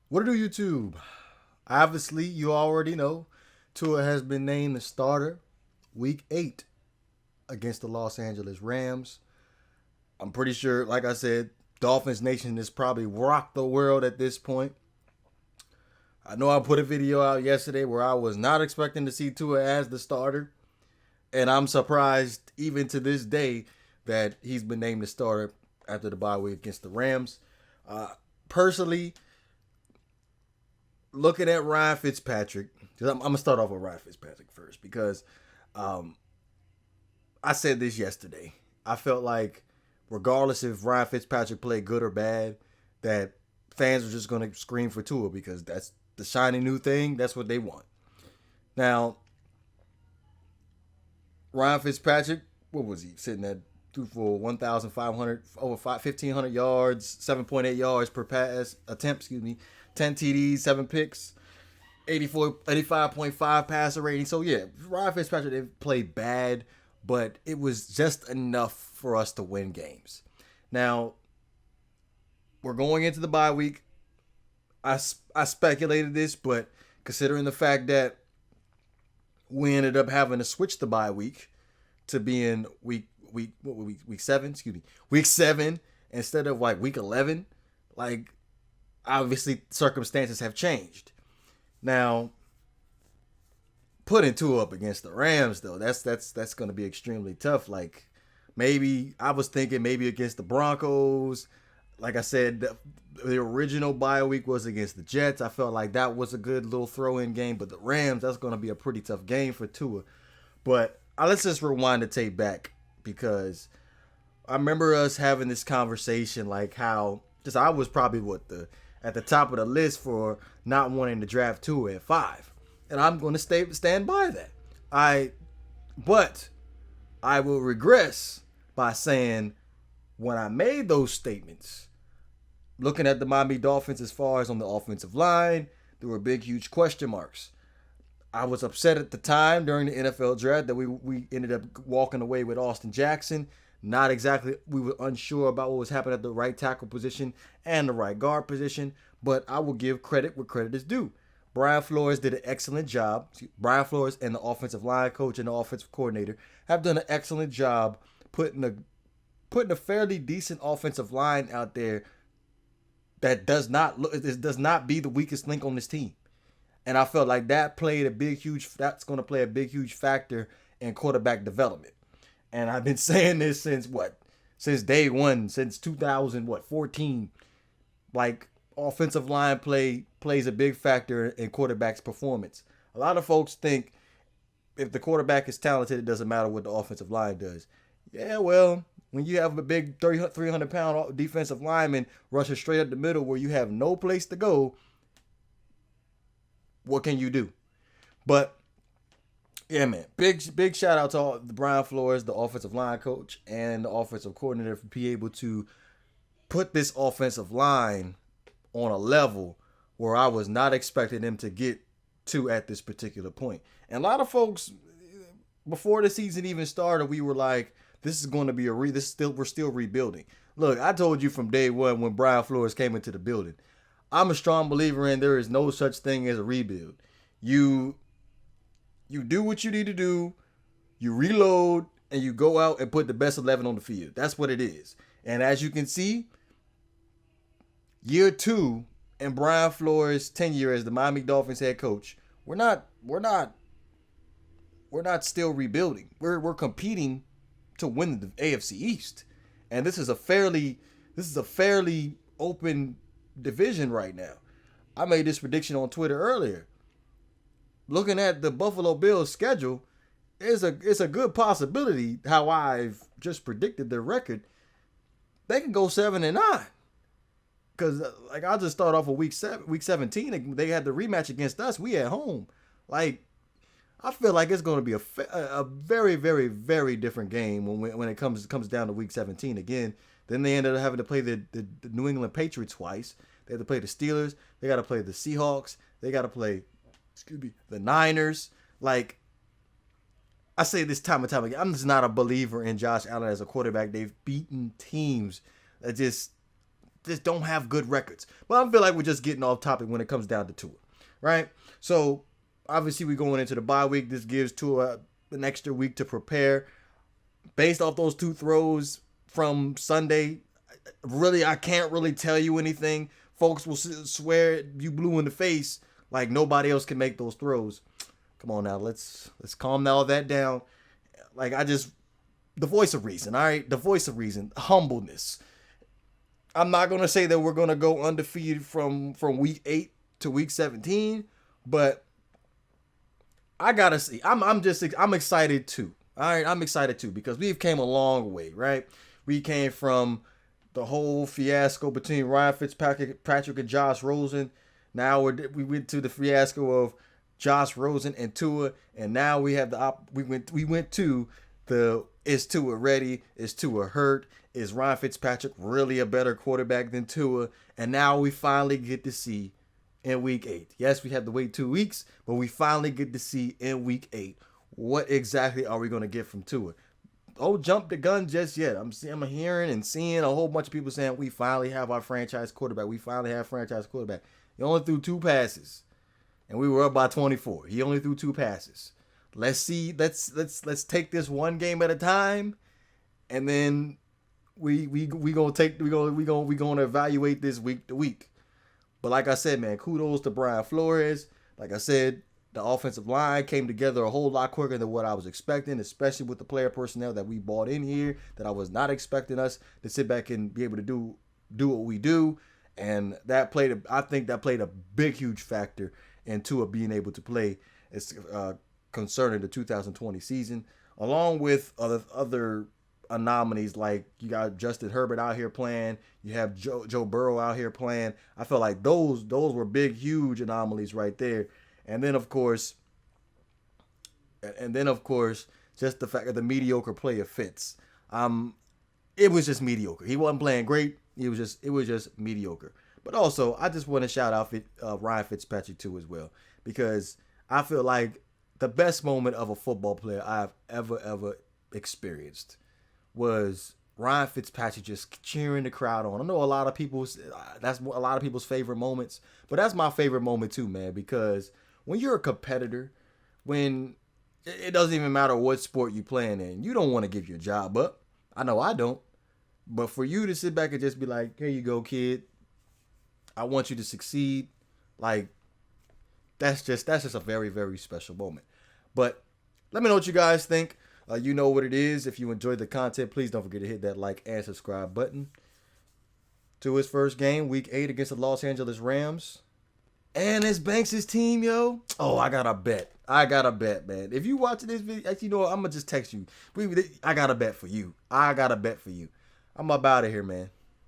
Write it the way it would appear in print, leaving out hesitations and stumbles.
What to do, YouTube? Obviously, you already know Tua has been named the starter week 8 against the Los Angeles Rams. I'm pretty sure, like I said, Dolphins Nation has probably rocked the world at this point. I know I put a video out yesterday where I was not expecting to see Tua as the starter, and I'm surprised even to this day that he's been named the starter after the bye week against the Rams. Uh, Personally, looking at Ryan Fitzpatrick, I'm gonna start off with Ryan Fitzpatrick first because um, I said this yesterday. I felt like regardless if Ryan Fitzpatrick played good or bad, that fans are just gonna scream for Tua because that's the shiny new thing. That's what they want. Now, Ryan Fitzpatrick, what was he sitting at? Threw for 1,500 over 1,500 yards, 7.8 yards per pass attempt. Excuse me, 10 TDs, 7 picks. 85.5 passer rating. So yeah, Ryan Fitzpatrick didn't play bad, but it was just enough for us to win games. Now we're going into the bye week. I speculated this, but considering the fact that we ended up having to switch the bye week to being week 7, excuse me, week 7 instead of like week 11, like obviously circumstances have changed. Now, putting two up against the Rams though, that's going to be extremely tough. Like maybe I was thinking maybe against the Broncos. Like I said, the original bye week was against the Jets. I felt like that was a good little throw-in game, but the Rams, that's going to be a pretty tough game for Tua. But let's just rewind the tape back because I remember us having this conversation like how just I was probably at the top of the list for not wanting to draft Tua at 5, and I'm going to stand by that. But I will regress by saying when I made those statements, looking at the Miami Dolphins as far as on the offensive line, there were big, huge question marks. I was upset at the time during the NFL draft that we ended up walking away with Austin Jackson. Not exactly, we were unsure about what was happening at the right tackle position and the right guard position, but I will give credit where credit is due. Brian Flores did an excellent job. Brian Flores and the offensive line coach and the offensive coordinator have done an excellent job putting a fairly decent offensive line out there that does not be the weakest link on this team. And I felt like that's going to play a big huge factor in quarterback development. And I've been saying this since day one, since 2014. Like offensive line play plays a big factor in quarterback's performance. A lot of folks think if the quarterback is talented, it doesn't matter what the offensive line does. Yeah, well, when you have a big 300-pound defensive lineman rushing straight up the middle where you have no place to go, what can you do? But yeah, man, big shout out to all the Brian Flores, the offensive line coach, and the offensive coordinator for being able to put this offensive line on a level where I was not expecting them to get to at this particular point. And a lot of folks before the season even started, we were like, this is going to be we're still rebuilding. Look, I told you from day one when Brian Flores came into the building, I'm a strong believer in there is no such thing as a rebuild. You do what you need to do, you reload, and you go out and put the best 11 on the field. That's what it is. And as you can see, year 2 in Brian Flores' tenure as the Miami Dolphins head coach, we're not still rebuilding. We're competing to win the AFC East. And this is a fairly open division right now. I made this prediction on Twitter earlier. Looking at the Buffalo Bills schedule, it's a good possibility how I've just predicted their record. They can go 7-9. Because like I'll just start off with week 17. They had the rematch against us. We at home. Like I feel like it's going to be a very, very, very different game when it comes down to week 17 again. Then they ended up having to play the New England Patriots twice. They have to play the Steelers. They got to play the Seahawks. They got to play, the Niners. Like I say this time and time again, I'm just not a believer in Josh Allen as a quarterback. They've beaten teams that just just don't have good records. But I feel like we're just getting off topic when it comes down to Tua, right? So obviously we're going into the bye week. This gives Tua an extra week to prepare. Based off those 2 throws from Sunday, really, I can't really tell you anything. Folks will swear you blue in the face like nobody else can make those throws. Come on now, let's calm all that down. Like, the voice of reason, all right? The voice of reason, humbleness. I'm not going to say that we're going to go undefeated from week 8 to week 17, but I got to see. I'm excited too. All right, I'm excited too because we've came a long way, right? We came from the whole fiasco between Ryan Fitzpatrick and Josh Rosen. Now we went to the fiasco of Josh Rosen and Tua, and now we have we went to the is Tua ready? Is Tua hurt? Is Ryan Fitzpatrick really a better quarterback than Tua? And now we finally get to see in week 8. Yes, we had to wait 2 weeks, but we finally get to see in week 8 what exactly are we going to get from Tua. Don't jump the gun just yet. I'm hearing and seeing a whole bunch of people saying we finally have our franchise quarterback. We finally have franchise quarterback. He only threw 2 passes, and we were up by 24. He only threw 2 passes. Let's see. Let's take this one game at a time, and then we gonna evaluate this week to week. But like I said, man, kudos to Brian Flores. Like I said, the offensive line came together a whole lot quicker than what I was expecting, especially with the player personnel that we bought in here that I was not expecting us to sit back and be able to do what we do. And I think that played a big, huge factor in Tua being able to play concerning the 2020 season, along with other anomalies like you got Justin Herbert out here playing, you have Joe Burrow out here playing. I felt like those were big, huge anomalies right there. And then of course, just the fact that the mediocre play of Fitz. It was just mediocre. He wasn't playing great. It was just mediocre. But also, I just want to shout out Ryan Fitzpatrick too as well, because I feel like the best moment of a football player I've ever experienced was Ryan Fitzpatrick just cheering the crowd on. I know that's a lot of people's favorite moments, but that's my favorite moment too, man, because when you're a competitor, when it doesn't even matter what sport you're playing in, you don't want to give your job up. I know I don't. But for you to sit back and just be like, here you go, kid. I want you to succeed. Like, that's just a very, very special moment. But let me know what you guys think. You know what it is. If you enjoyed the content, please don't forget to hit that like and subscribe button. To his first game, week 8 against the Los Angeles Rams. And it's Banks' team, yo. Oh, I got a bet, man. If you watching this video, actually, you know what? I'm going to just text you. I got a bet for you. I'm up out of here, man.